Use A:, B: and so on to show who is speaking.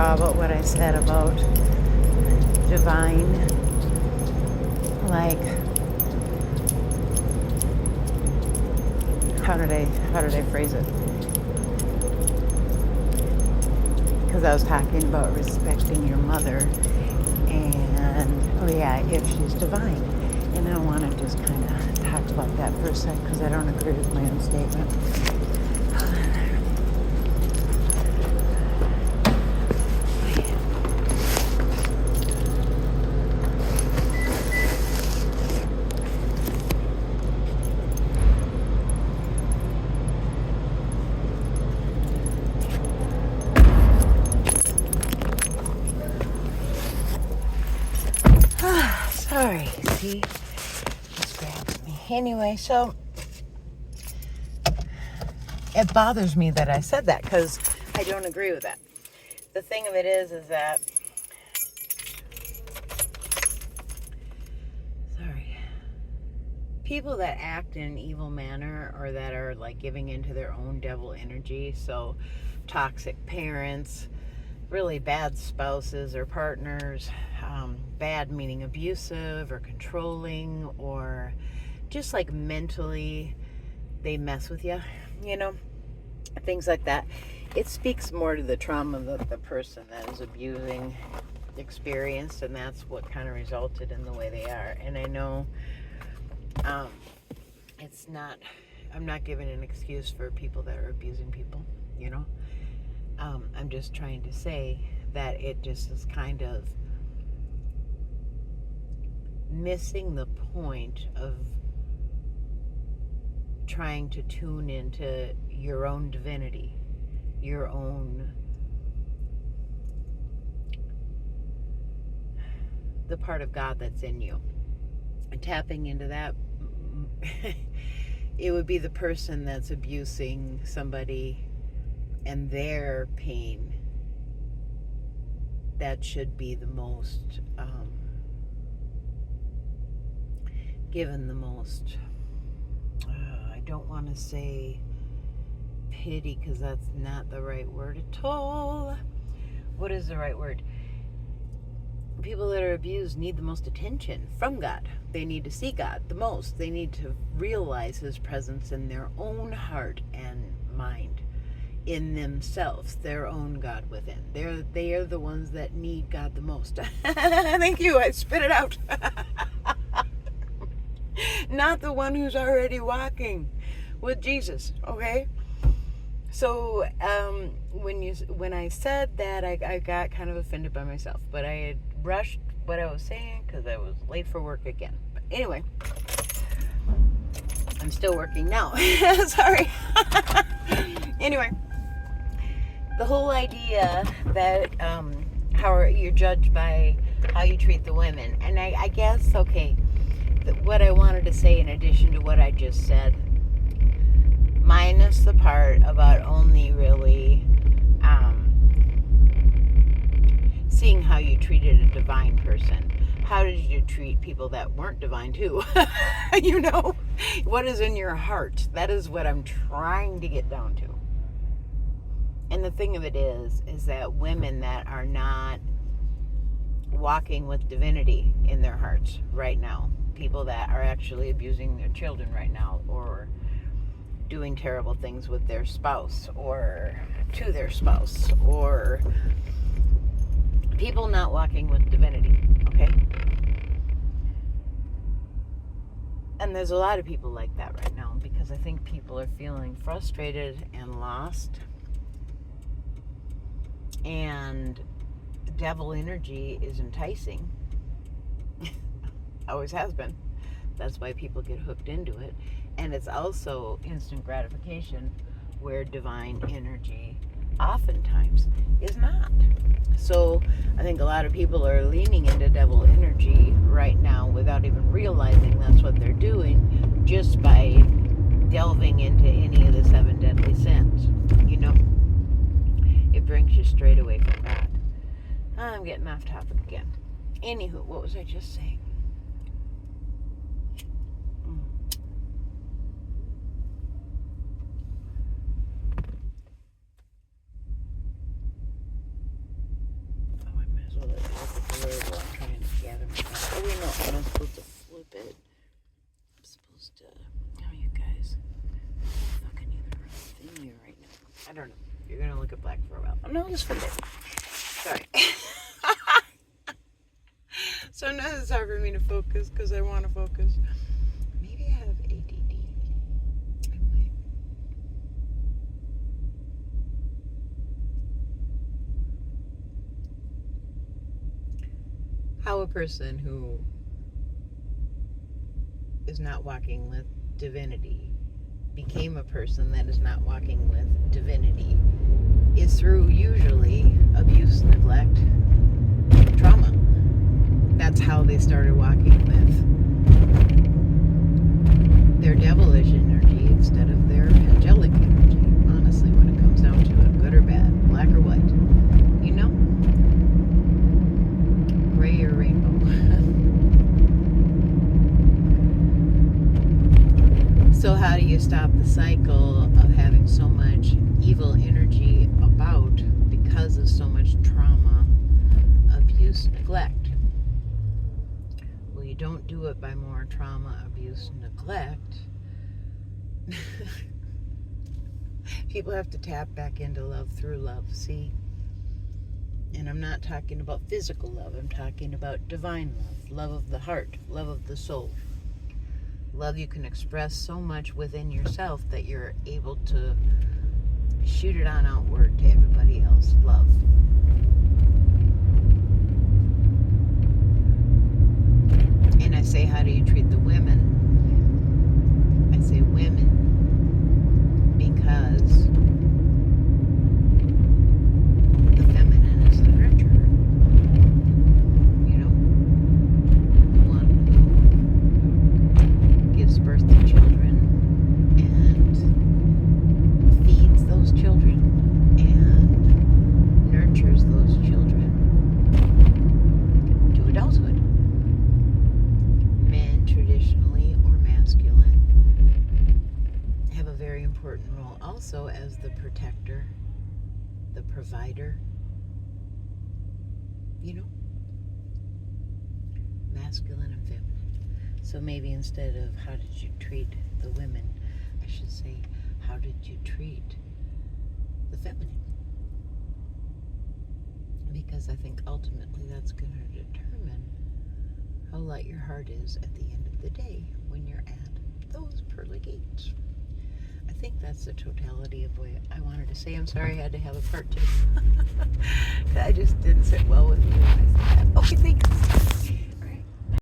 A: raw about what I said about divine. Like, how did I phrase it? Because I was talking about respecting your mother, and oh yeah, if she's divine. And I want to just kind of talk about that for a sec, because I don't agree with my own statement. Sorry, see, this grabs me. Anyway, so it bothers me that I said that, because I don't agree with that. The thing of it is that, people that act in an evil manner, or that are like giving into their own devil energy, so toxic parents, really bad spouses or partners, bad meaning abusive or controlling, or just like mentally they mess with you, things like that. It speaks more to the trauma that the person that is abusing experienced, and that's what kind of resulted in the way they are. And I know it's not, I'm not giving an excuse for people that are abusing people, I'm just trying to say that it just is kind of missing the point of trying to tune into your own divinity, your own, the part of God that's in you, and tapping into that. It would be the person that's abusing somebody and their pain that should be the most given the most, I don't want to say pity, because that's not the right word at all. What is the right word? People that are abused need the most attention from God. They need to see God the most. They need to realize His presence in their own heart and mind, in themselves, their own God within. They are the ones that need God the most. Thank you, I spit it out. Not the one who's already walking with Jesus, okay? So when I said that, I got kind of offended by myself, but I had rushed what I was saying because I was late for work again. But anyway, I'm still working now. Sorry. Anyway, the whole idea that how you're judged by how you treat the women, and I guess, okay, what I wanted to say in addition to what I just said, minus the part about only really seeing how you treated a divine person. How did you treat people that weren't divine too? What is in your heart? That is what I'm trying to get down to. And the thing of it is that women that are not walking with divinity in their hearts right now, people that are actually abusing their children right now, or doing terrible things with their spouse or to their spouse, or people not walking with divinity, okay? And there's a lot of people like that right now, because I think people are feeling frustrated and lost, and devil energy is enticing. Always has been. That's why people get hooked into it. And it's also instant gratification, where divine energy oftentimes is not. So I think a lot of people are leaning into devil energy right now without even realizing that's what they're doing, just by delving into any of the 7 deadly sins. It brings you straight away from God. I'm getting off topic again. Anywho, what was I just saying? I don't know. You're going to look at black for a while. Oh, no, just for a bit. Sorry. Sometimes it's hard for me to focus because I want to focus. Maybe I have ADD. I might. How a person who is not walking with divinity became a person that is not walking with divinity is through usually abuse, neglect, trauma. That's how they started walking with their devilish energy instead of their angelic energy. Honestly, when it comes down to it, good or bad, black or white, you know, gray or rainbow. So how do you stop the cycle of having so much evil energy about because of so much trauma, abuse, neglect? Well, you don't do it by more trauma, abuse, neglect. People have to tap back into love through love, see? And I'm not talking about physical love. I'm talking about divine love, love of the heart, love of the soul. Love you can express so much within yourself that you're able to shoot it on outward to everybody else. Love. And I say, how do you treat the women? I say women because the feminine is the nurturer. You know, the one who gives birth to children and feeds those children and nurtures those children to adulthood. Men, traditionally or masculine, have a very important role also as the protector, the provider, you know, masculine and feminine. So maybe instead of how did you treat the women, I should say, how did you treat the feminine? Because I think ultimately that's going to determine how light your heart is at the end of the day when you're at those pearly gates. I think that's the totality of what I wanted to say. I'm sorry I had to have a part two. I just didn't sit well with me when I said that. Okay.